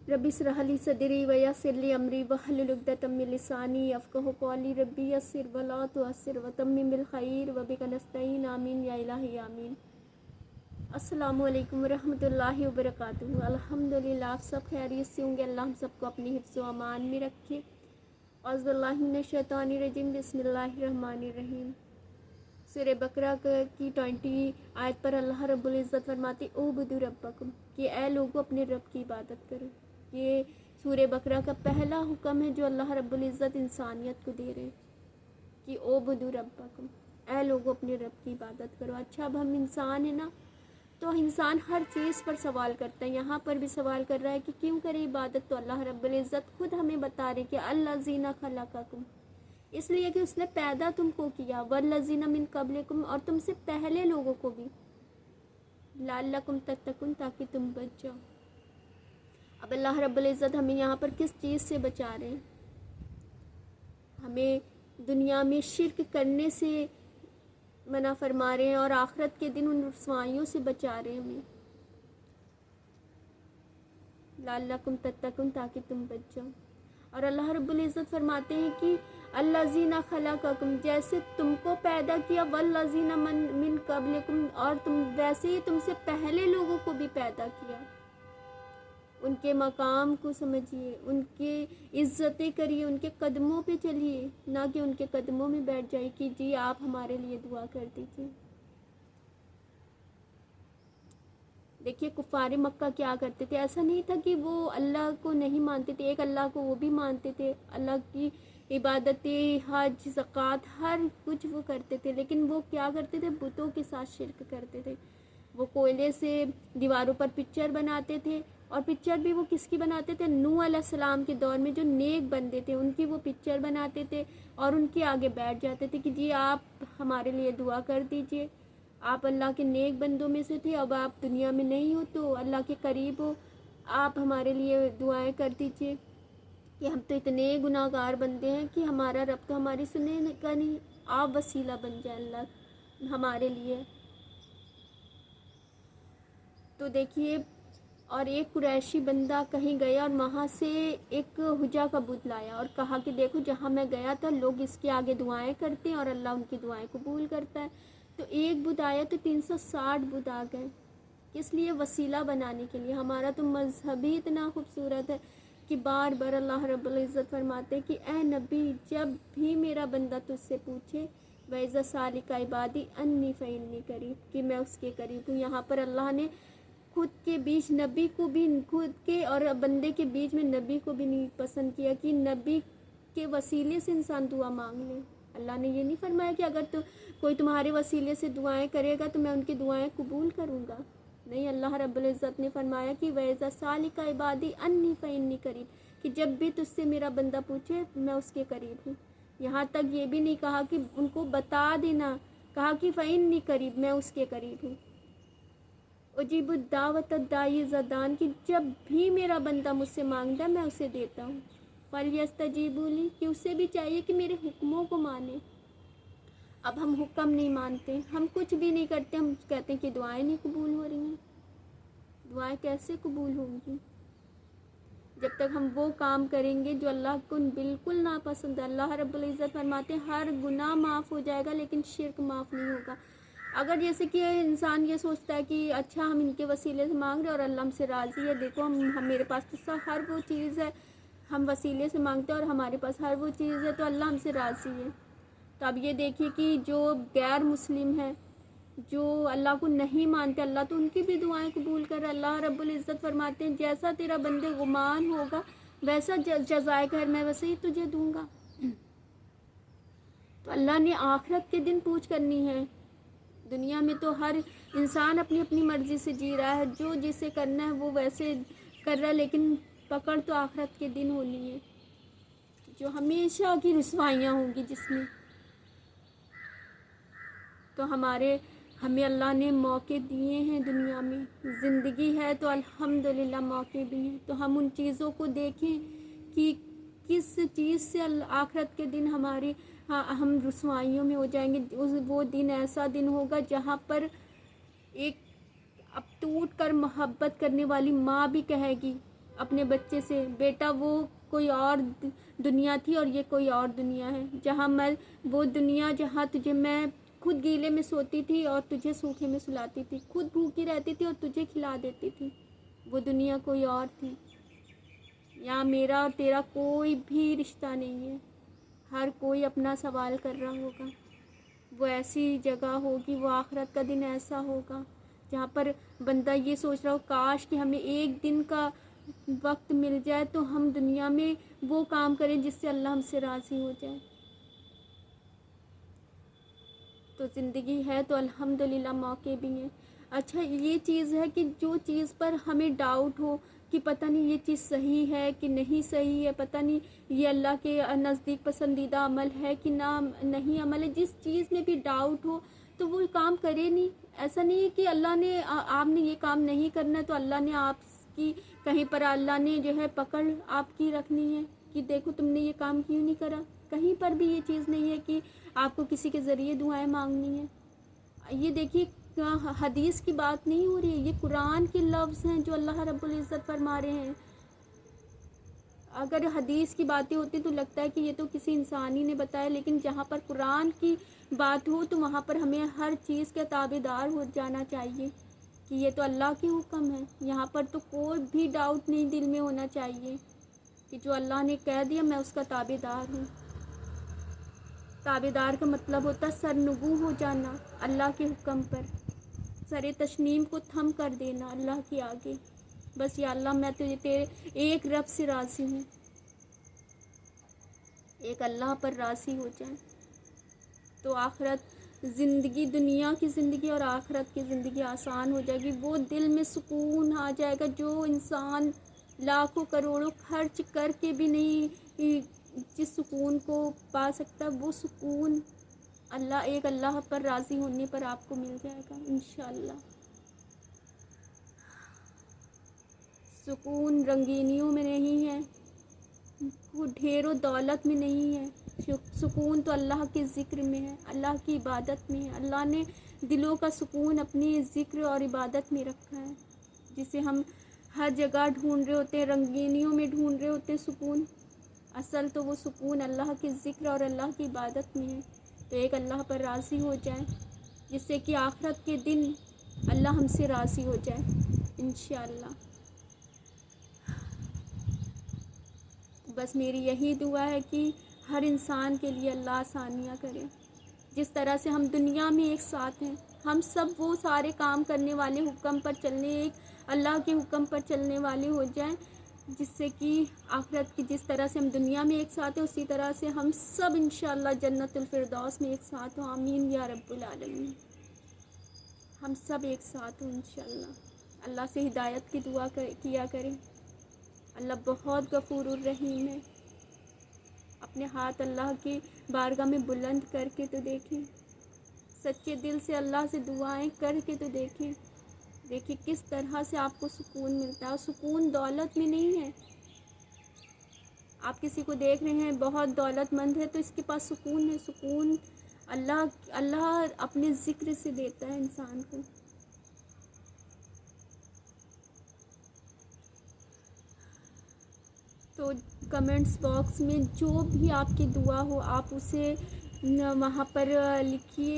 Rabbi इश्रह ली सदरी व यस्सिर ली अमरी वहलुल उक़दतम मिन लिसानी यफ़क़हू क़ौली रब्बी यस्सिर व ला तुअस्सिर व तम्मिम बिल ख़ैर व बिका नस्तईन आमीन या इलाही आमीन। अस्सलामु अलैकुम व रहमतुल्लाहि व बरकातुहू। अल्हम्दुलिल्लाह, आप सब खैरियत से होंगे। अल्लाह हम सबको अपनी हिफ्ज़ व अमान में रखे। औज़ु बिल्लाहि मिनश शैतानिर रजीम, बिस्मिल्लाहिर रहमानिर रहीम। सूरह बकरा की 20 आयत पर अल्लाह रब्बुल इज़्ज़त फरमाते उबुदू रब्बकुम, कि ऐ लोगों अपने रब की इबादत करो। ये सूरह बकरा का पहला हुक्म है जो अल्लाह रब्बुल इज़्ज़त इंसानियत को दे रहे हैं कि उबुदू रब्बकुम, ऐ लोगों अपने रब की इबादत करो। अच्छा, अब हम इंसान है ना, तो इंसान हर चीज़ पर सवाल करता है। यहाँ पर भी सवाल कर रहा है कि क्यों करे इबादत, तो अल्लाह रब्बुल इज़्ज़त खुद हमें बता रहे कि अल्लज़ीना खलक़कुम, इसलिए कि उसने पैदा तुमको किया, वल्लज़ीना मिन क़ब्लिकुम, और तुमसे पहले लोगों को भी, लअल्लकुम तत्तक़ून, ताकि तुम बच जाओ। अब अल्लाह रब्बुल इज़्ज़त हमें यहाँ पर किस चीज़ से बचा रहे हैं? हमें दुनिया में शिर्क करने से मना फरमा रहे हैं और आखिरत के दिन उन रुसवाइयों से बचा रहे हैं हमें, लअल्लकुम तत्तक़ून, ताकि तुम बच जाओ। और अल्लाह रब्बुल इज़्ज़त फरमाते हैं कि अल्लज़ीना खलक़कुम, जैसे तुमको पैदा किया, वल्लज़ीना मिन क़ब्लिकुम, और तुम वैसे ही तुमसे पहले लोगों को भी पैदा किया। उनके मकाम को समझिए, उनके इज़्ज़तें करिए, उनके कदमों पे चलिए, ना कि उनके कदमों में बैठ जाए कि जी आप हमारे लिए दुआ कर दीजिए। देखिए कुफ़ारे मक्का क्या करते थे। ऐसा नहीं था कि वो अल्लाह को नहीं मानते थे, एक अल्लाह को वो भी मानते थे, अल्लाह की इबादतें, हज, ज़कात, हर कुछ वो करते थे, लेकिन वो क्या करते थे, बुतों के साथ शिर्क करते थे। वो कोयले से दीवारों पर पिक्चर बनाते थे, और पिक्चर भी वो किसकी बनाते थे, नूह अलैहिस्सलाम के दौर में जो नेक बंदे थे उनकी वो पिक्चर बनाते थे और उनके आगे बैठ जाते थे कि जी आप हमारे लिए दुआ कर दीजिए, आप अल्लाह के नेक बंदों में से थे, अब आप दुनिया में नहीं हो तो अल्लाह के करीब हो, आप हमारे लिए दुआएं कर दीजिए कि हम तो इतने गुनाहगार बंदे हैं कि हमारा रब तो हमारी सुने का नहीं, आप वसीला बन जाए अल्लाह हमारे लिए। तो देखिए, और एक कुरैशी बंदा कहीं गया और वहाँ से एक हुजा का बुत लाया और कहा कि देखो जहाँ मैं गया था लोग इसके आगे दुआएं करते हैं और अल्लाह उनकी दुआएं कबूल करता है। तो एक बुत आया तो 360 बुत आ गए, किस लिए, वसीला बनाने के लिए। हमारा तो मज़हब ही इतना खूबसूरत है कि बार बार अल्लाह रब्बुल इज़्ज़त फरमाते कि ए नबी, जब भी मेरा बंदा तुझसे पूछे वैज़ा सालिका इबादी अन्नी फ़इन्नी करीब, कि मैं उसके करीब हूँ। यहाँ पर अल्लाह ने खुद के बीच नबी को भी, खुद के और बंदे के बीच में नबी को भी नहीं पसंद किया कि नबी के वसीले से इंसान दुआ मांग ले। अल्लाह ने ये नहीं फरमाया कि अगर तो कोई तुम्हारे वसीले से दुआएं करेगा तो मैं उनकी दुआएं कबूल करूँगा। नहीं, अल्लाह रब्बुल इज़्ज़त ने फरमाया कि वैज़ा सालिका इबादी अन्नी फ़इन्नी करीब, कि जब भी तुझसे मेरा बंदा पूछे मैं उसके करीब हूँ। यहाँ तक ये भी नहीं कहा कि उनको बता देना, कहा कि फ़इन्नी करीब, मैं उसके करीब हूँ। उजीबु दावत दाई ज़दान, की जब भी मेरा बंदा मुझसे मांगता मैं उसे देता हूँ। फलयस्तजीबुली, कि उसे भी चाहिए कि मेरे हुक्मों को माने। अब हम हुक्म नहीं मानते, हम कुछ भी नहीं करते, हम कहते हैं कि दुआएं नहीं कबूल हो रही हैं। दुआएं कैसे कबूल होंगी जब तक हम वो काम करेंगे जो अल्लाह को बिल्कुल नापसंद है। अल्लाह रब्बुल इज़्ज़त फरमाते हर गुनाह माफ़ हो जाएगा लेकिन शिर्क माफ़ नहीं होगा। अगर जैसे कि इंसान ये सोचता है कि अच्छा हम इनके वसीले से मांग रहे हैं और अल्लाह हमसे राज़ी है, देखो हम मेरे पास तो हर वो चीज़ है, हम वसीले से मांगते हैं और हमारे पास हर वो चीज़ है तो अल्लाह हमसे राज़ी है। तो अब ये देखिए कि जो गैर मुस्लिम है, जो अल्लाह को नहीं मानते, अल्लाह तो उनकी भी दुआएं कबूल कर। अल्लाह रब्बुल इज़्ज़त फरमाते हैं जैसा तेरा बंदे गुमान होगा वैसा जज़ाए खैर मैं वैसे ही तुझे दूंगा। तो अल्लाह ने आखिरत के दिन पूछ करनी है। दुनिया में तो हर इंसान अपनी अपनी मर्ज़ी से जी रहा है, जो जिसे करना है वो वैसे कर रहा है, लेकिन पकड़ तो आखिरत के दिन होनी है जो हमेशा की रुसवाइयाँ होंगी जिसमें। तो हमें अल्लाह ने मौके दिए हैं, दुनिया में ज़िंदगी है तो अल्हम्दुलिल्लाह मौके भी हैं। तो हम उन चीज़ों को देखें कि किस चीज़ से आखिरत के दिन हम रुसवाइयों में हो जाएंगे। वो दिन ऐसा दिन होगा जहाँ पर एक अब टूट कर मोहब्बत करने वाली माँ भी कहेगी اپنے بچے سے، بیٹا وہ کوئی اور دنیا تھی اور یہ کوئی اور دنیا ہے، جہاں میں وہ دنیا جہاں تجھے میں خود گیلے میں سوتی تھی اور تجھے سوکھے میں سلاتی تھی، خود بھوکی رہتی تھی اور تجھے کھلا دیتی تھی، وہ دنیا کوئی اور تھی۔ یہاں میرا اور تیرا کوئی بھی رشتہ نہیں ہے، ہر کوئی اپنا سوال کر رہا ہوگا۔ وہ ایسی جگہ ہوگی، وہ آخرت کا دن ایسا ہوگا جہاں پر بندہ یہ سوچ رہا ہو کاش کہ ہمیں ایک دن کا وقت مل جائے تو ہم دنیا میں وہ کام کریں جس سے اللہ ہم سے راضی ہو جائے۔ تو زندگی ہے تو الحمدللہ موقع بھی ہیں۔ اچھا یہ چیز ہے کہ جو چیز پر ہمیں ڈاؤٹ ہو کہ پتہ نہیں یہ چیز صحیح ہے کہ نہیں صحیح ہے، پتہ نہیں یہ اللہ کے نزدیک پسندیدہ عمل ہے کہ نہیں عمل ہے، جس چیز میں بھی ڈاؤٹ ہو تو وہ کام کرے نہیں۔ ایسا نہیں ہے کہ اللہ نے آپ نے یہ کام نہیں کرنا ہے تو اللہ نے آپ کی کہیں پر اللہ نے جو ہے پکڑ آپ کی رکھنی ہے کہ دیکھو تم نے یہ کام کیوں نہیں کرا۔ کہیں پر بھی یہ چیز نہیں ہے کہ آپ کو کسی کے ذریعے دعائیں مانگنی ہیں۔ یہ دیکھیے حدیث کی بات نہیں ہو رہی ہے، یہ قرآن کے لفظ ہیں جو اللہ رب العزت فرما رہے ہیں۔ اگر حدیث کی باتیں ہوتی تو لگتا ہے کہ یہ تو کسی انسانی نے بتایا، لیکن جہاں پر قرآن کی بات ہو تو وہاں پر ہمیں ہر چیز کے تابع دار ہو جانا چاہیے کہ یہ تو اللہ کے حکم ہے۔ یہاں پر تو کوئی بھی ڈاؤٹ نہیں دل میں ہونا چاہیے کہ جو اللہ نے کہہ دیا میں اس کا تابع دار ہوں۔ تابع دار کا مطلب ہوتا ہے سرنگو ہو جانا اللہ کے حکم پر، سر تسلیم کو تھم کر دینا اللہ کے آگے، بس یا اللہ میں تجھے تیرے ایک رب سے راضی ہوں، ایک اللہ پر راضی ہو جائیں تو آخرت زندگی، دنیا کی زندگی اور آخرت کی زندگی آسان ہو جائے گی۔ وہ دل میں سکون آ جائے گا جو انسان لاکھوں کروڑوں خرچ کر کے بھی نہیں جس سکون کو پا سکتا، وہ سکون اللہ پر راضی ہونے پر آپ کو مل جائے گا انشاءاللہ۔ سکون رنگینیوں میں نہیں ہے، وہ ڈھیر و دولت میں نہیں ہے، سکون تو اللہ کے ذکر میں ہے، اللہ کی عبادت میں ہے۔ اللہ نے دلوں کا سکون اپنی ذکر اور عبادت میں رکھا ہے، جسے ہم ہر جگہ ڈھونڈ رہے ہوتے ہیں، رنگینیوں میں ڈھونڈ رہے ہوتے ہیں سکون، اصل تو وہ سکون اللہ کے ذکر اور اللہ کی عبادت میں ہے۔ تو ایک اللہ پر راضی ہو جائیں جس سے کہ آخرت کے دن اللہ ہم سے راضی ہو جائے انشاءاللہ۔ بس میری یہی دعا ہے کہ ہر انسان کے لیے اللہ آسانیاں کرے، جس طرح سے ہم دنیا میں ایک ساتھ ہیں، ہم سب وہ سارے کام کرنے والے حکم پر چلنے، ایک اللہ کے حکم پر چلنے والے ہو جائیں، جس سے کہ آخرت کی جس طرح سے ہم دنیا میں ایک ساتھ ہیں اسی طرح سے ہم سب انشاءاللہ جنت الفردوس میں ایک ساتھ ہوں۔ آمین یا رب العالمین۔ ہم سب ایک ساتھ ہوں انشاءاللہ۔ اللہ سے ہدایت کی دعا کیا کریں، اللہ بہت غفور الرحیم ہے۔ اپنے ہاتھ اللہ کی بارگاہ میں بلند کر کے تو دیکھیں، سچے دل سے اللہ سے دعائیں کر کے تو دیکھیں کس طرح سے آپ کو سکون ملتا ہے۔ اور سکون دولت میں نہیں ہے۔ آپ کسی کو دیکھ رہے ہیں بہت دولت مند ہے تو اس کے پاس سکون ہے، سکون اللہ اپنے ذکر سے دیتا ہے انسان کو۔ تو کمنٹس باکس میں جو بھی آپ کی دعا ہو آپ اسے وہاں پر لکھیے،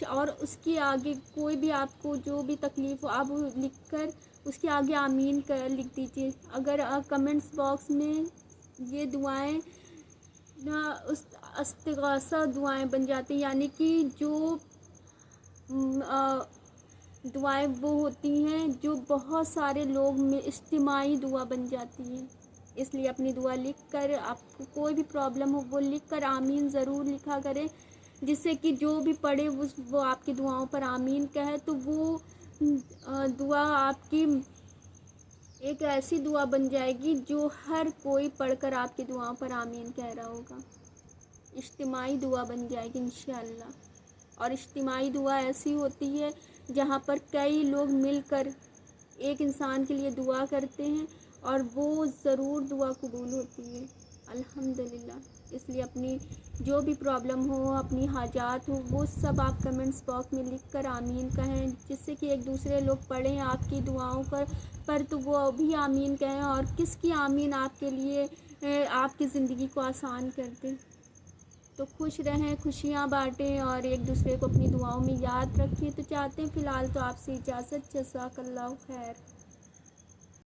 اور اس کے آگے کوئی بھی آپ کو جو بھی تکلیف ہو آپ لکھ کر اس کے آگے آمین لکھ دیجیے۔ اگر کمنٹس باکس میں یہ دعائیں استغاثہ دعائیں بن جاتی ہیں، یعنی کہ جو دعائیں وہ ہوتی ہیں جو بہت سارے لوگ میں اجتماعی دعا بن جاتی ہیں، اس لیے اپنی دعا لکھ کر آپ کو کوئی بھی پرابلم ہو وہ لکھ کر آمین ضرور لکھا کریں، جس سے کہ جو بھی پڑھے وہ آپ کی دعاؤں پر آمین کہے تو وہ دعا آپ کی ایک ایسی دعا بن جائے گی جو ہر کوئی پڑھ کر آپ کی دعاؤں پر آمین کہہ رہا ہوگا، اجتماعی دعا بن جائے گی انشاءاللہ۔ اور اجتماعی دعا ایسی ہوتی ہے جہاں پر کئی لوگ مل کر ایک انسان کے لیے دعا کرتے ہیں اور وہ ضرور دعا قبول ہوتی ہے الحمدللہ۔ اس لیے اپنی جو بھی پرابلم ہو، اپنی حاجات ہو، وہ سب آپ کمنٹس باکس میں لکھ کر آمین کہیں، جس سے کہ ایک دوسرے لوگ پڑھیں آپ کی دعاؤں پر تو وہ بھی آمین کہیں، اور کس کی آمین آپ کے لیے آپ کی زندگی کو آسان کر دیں۔ تو خوش رہیں، خوشیاں بانٹیں اور ایک دوسرے کو اپنی دعاؤں میں یاد رکھیں۔ تو چاہتے ہیں فی الحال تو آپ سے اجازت، جزاک اللہ خیر۔